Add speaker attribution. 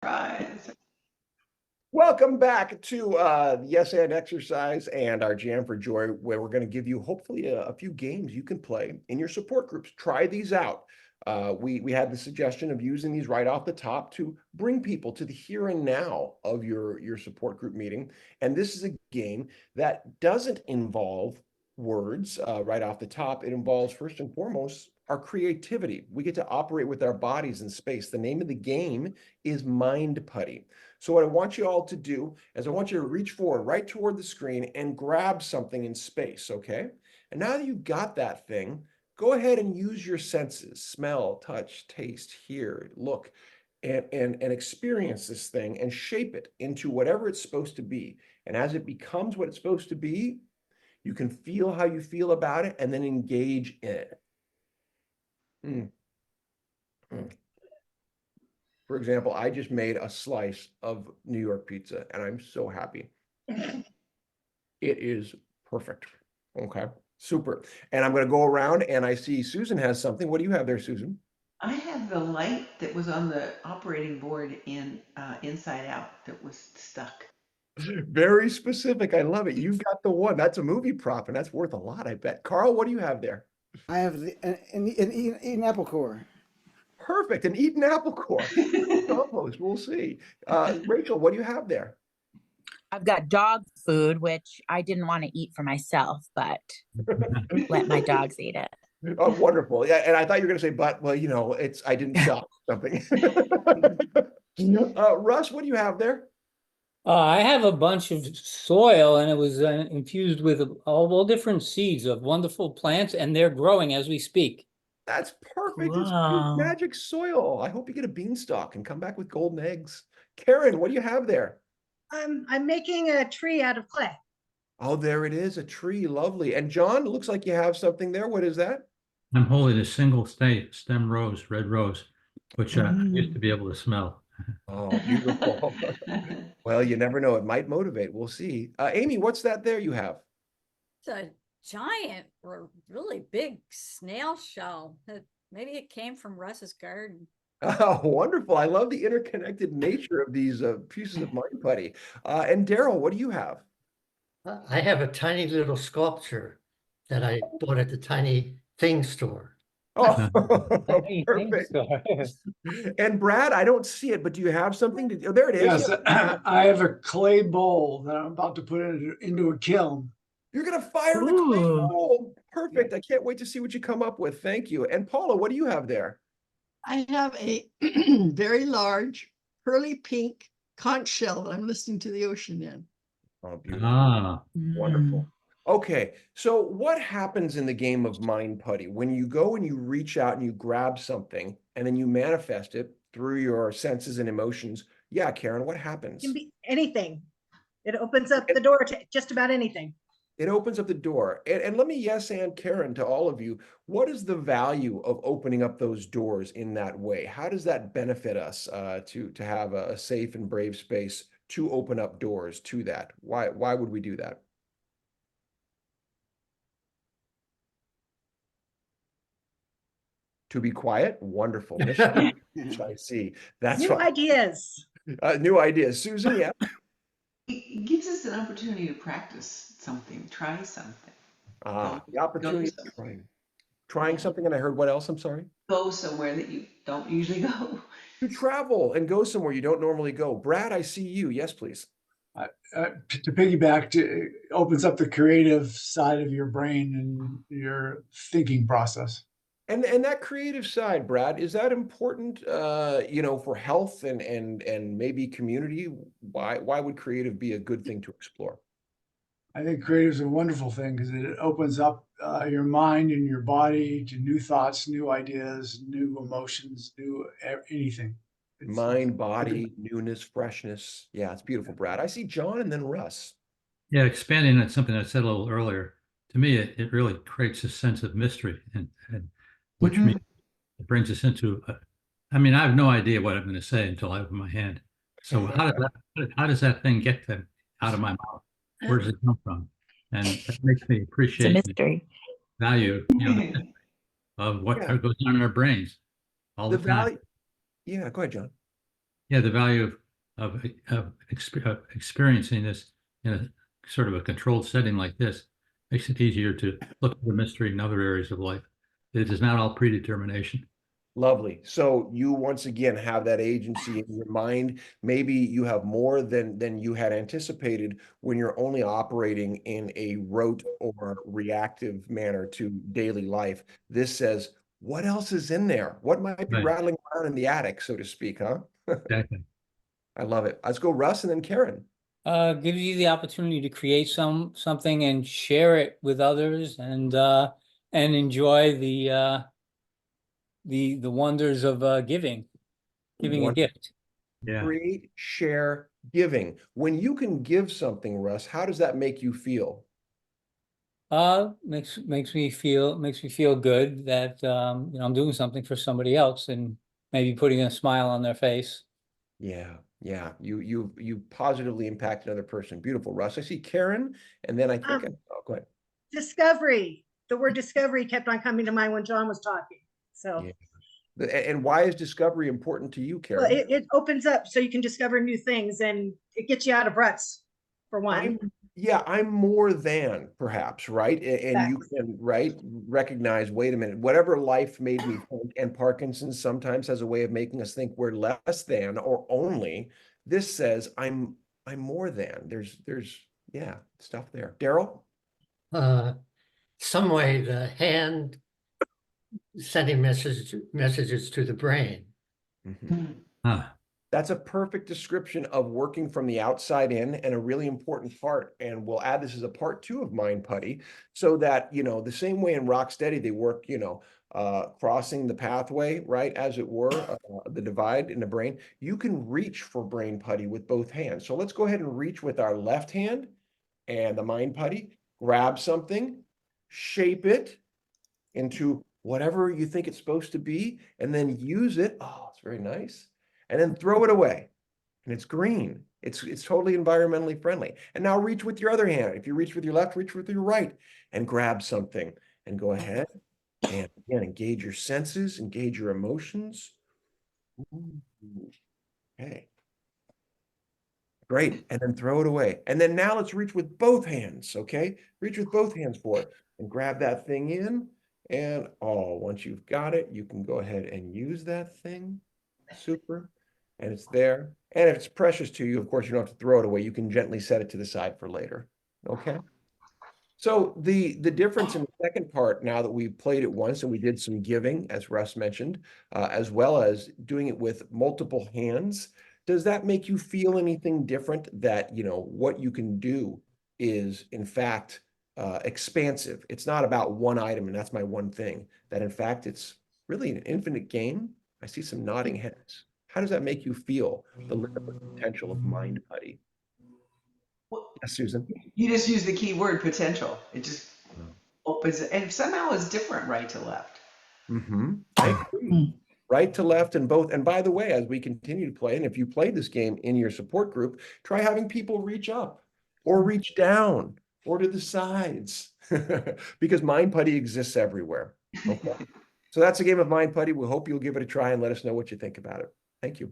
Speaker 1: Surprise.
Speaker 2: Welcome back to the Yes and Exercise and our Jam for Joy, where we're going to give you hopefully a few games you can play in your support groups. Try these out. We had the suggestion of using these right off the top to bring people to the here and now of your support group meeting. And this is a game that doesn't involve words right off the top. It involves, first and foremost, our creativity. We get to operate with our bodies in space. The name of the game is Mind Putty. So what I want you all to do is I want you to reach forward right toward the screen and grab something in space, okay? And now that you've got that thing, go ahead and use your senses, smell, touch, taste, hear, look, and experience this thing and shape it into whatever it's supposed to be. And as it becomes what it's supposed to be, you can feel how you feel about it and then engage in it. For example, I just made a slice of New York pizza and I'm so happy. It is perfect. Okay, super. And I'm going to go around and I see Susan has something. What do you have there, Susan?
Speaker 1: I have the light that was on the operating board in Inside Out that was stuck.
Speaker 2: Very specific. I love it. You've got the one. That's a movie prop and that's worth a lot, I bet. Carl, what do you have there?
Speaker 3: I have an apple core.
Speaker 2: Perfect. An Eden apple core. Compost. We'll see. Rachel, what do you have there?
Speaker 4: I've got dog food, which I didn't want to eat for myself, but let my dogs eat it.
Speaker 2: Oh, wonderful. Yeah, and I thought you were going to say, but, well, you know, I didn't shop something. Russ, what do you have there?
Speaker 5: I have a bunch of soil and it was infused with all different seeds of wonderful plants and they're growing as we speak.
Speaker 2: That's perfect. It's magic soil. I hope you get a beanstalk and come back with golden eggs. Karen, what do you have there?
Speaker 6: I'm making a tree out of clay.
Speaker 2: Oh, there it is, a tree. Lovely. And John, it looks like you have something there. What is that?
Speaker 7: I'm holding a single stem rose, red rose, which I used to be able to smell.
Speaker 2: Oh, beautiful. Well, you never know. It might motivate. We'll see. Amy, what's that there you have?
Speaker 8: It's a giant or really big snail shell. Maybe it came from Russ's garden.
Speaker 2: Oh, wonderful. I love the interconnected nature of these pieces of Mind Putty. And Daryl, what do you have?
Speaker 9: I have a tiny little sculpture that I bought at the Tiny Things store.
Speaker 2: Oh, perfect. And Brad, I don't see it, but do you have something to, oh, there it is.
Speaker 10: Yes, I have a clay bowl that I'm about to put into a kiln.
Speaker 2: You're going to fire the clay bowl. Perfect. I can't wait to see what you come up with. Thank you. And Paula, what do you have there?
Speaker 11: I have a very large, pearly pink conch shell that I'm listening to the ocean in.
Speaker 2: Oh, beautiful. Wonderful. Okay, so what happens in the game of Mind Putty when you go and you reach out and you grab something and then you manifest it through your senses and emotions? Yeah, Karen, what happens?
Speaker 6: It can be anything. It opens up the door to just about anything.
Speaker 2: It opens up the door. And let me yes and Karen to all of you. What is the value of opening up those doors in that way? How does that benefit us to have a safe and brave space to open up doors to that? Why would we do that? To be quiet? Wonderful. I see. That's
Speaker 6: new ideas.
Speaker 2: New ideas. Susan, yeah.
Speaker 1: It gives us an opportunity to practice something, try something.
Speaker 2: The opportunity of trying something. And I heard what else? I'm sorry.
Speaker 1: Go somewhere that you don't usually go.
Speaker 2: To travel and go somewhere you don't normally go. Brad, I see you. Yes, please.
Speaker 10: To piggyback, it opens up the creative side of your brain and your thinking process.
Speaker 2: And that creative side, Brad, is that important, you know, for health and maybe community? Why would creative be a good thing to explore?
Speaker 10: I think creative is a wonderful thing because it opens up your mind and your body to new thoughts, new ideas, new emotions, new anything.
Speaker 2: Mind, body, newness, freshness. Yeah, it's beautiful, Brad. I see John and then Russ.
Speaker 7: Yeah, expanding on something I said a little earlier, to me, it really creates a sense of mystery and which means it brings us into, I mean, I have no idea what I'm going to say until I open my hand. So how does that thing get out of my mouth? Where does it come from? And that makes me appreciate the value, you know, of what goes on in our brains all the time.
Speaker 2: Yeah, go ahead, John.
Speaker 7: Yeah, the value of experiencing this in a sort of a controlled setting like this makes it easier to look for the mystery in other areas of life. It is not all predetermination.
Speaker 2: Lovely. So you once again have that agency in your mind. Maybe you have more than you had anticipated when you're only operating in a rote or reactive manner to daily life. This says, what else is in there? What might be
Speaker 7: Right.
Speaker 2: rattling around in the attic, so to speak, huh?
Speaker 7: Exactly.
Speaker 2: I love it. Let's go Russ and then Karen.
Speaker 5: Gives you the opportunity to create something and share it with others, and enjoy the wonders of giving a
Speaker 2: Wonderful.
Speaker 5: gift.
Speaker 7: Yeah.
Speaker 2: Create, share, giving. When you can give something, Russ, how does that make you feel?
Speaker 5: Makes me feel good that I'm doing something for somebody else and maybe putting a smile on their face.
Speaker 2: Yeah, yeah. You positively impact another person. Beautiful, Russ. I see Karen, and then I think oh, go ahead.
Speaker 6: Discovery. The word discovery kept on coming to mind when John was talking. So,
Speaker 2: Yeah. And why is discovery important to you,
Speaker 6: well,
Speaker 2: Karen?
Speaker 6: it opens up so you can discover new things, and it gets you out of ruts, for one.
Speaker 2: I'm more than perhaps, right? And you can, right, recognize, wait a minute, whatever life made me think, and Parkinson's sometimes has a way of making us think we're less than or only. This says I'm more than. There's yeah, stuff there. Daryl?
Speaker 9: Some way the hand sending messages to the brain.
Speaker 7: Huh.
Speaker 2: That's a perfect description of working from the outside in, and a really important part. And we'll add this as a part 2 of Mind Putty, so that, the same way in Rocksteady, they work, crossing the pathway, right, as it were, the divide in the brain. You can reach for Brain Putty with both hands. So let's go ahead and reach with our left hand and the Mind Putty, grab something, shape it into whatever you think it's supposed to be, and then use it. Oh, it's very nice. And then throw it away. And it's green. It's totally environmentally friendly. And now reach with your other hand. If you reach with your left, reach with your right and grab something. And go ahead and again, engage your senses, engage your emotions. Ooh, okay. Great. And then throw it away. And then now let's reach with both hands. Okay. Reach with both hands for it and grab that thing in. And once you've got it, you can go ahead and use that thing. Super. And it's there. And if it's precious to you, of course, you don't have to throw it away. You can gently set it to the side for later. Okay. So the difference in the second part, now that we've played it once and we did some giving, as Russ mentioned, as well as doing it with multiple hands, does that make you feel anything different, that, what you can do is, in fact, expansive? It's not about one item and that's my one thing. That, in fact, it's really an infinite game. I see some nodding heads. How does that make you feel, the limitless potential of Mind Putty?
Speaker 1: Well,
Speaker 2: Yes, Susan?
Speaker 1: you just use the key word potential. It just opens it, and somehow it's different right to left.
Speaker 2: I agree. Right to left and both. And by the way, as we continue to play, and if you played this game in your support group, try having people reach up or reach down or to the sides, because Mind Putty exists everywhere. Okay. So that's a game of Mind Putty. We hope you'll give it a try and let us know what you think about it. Thank you.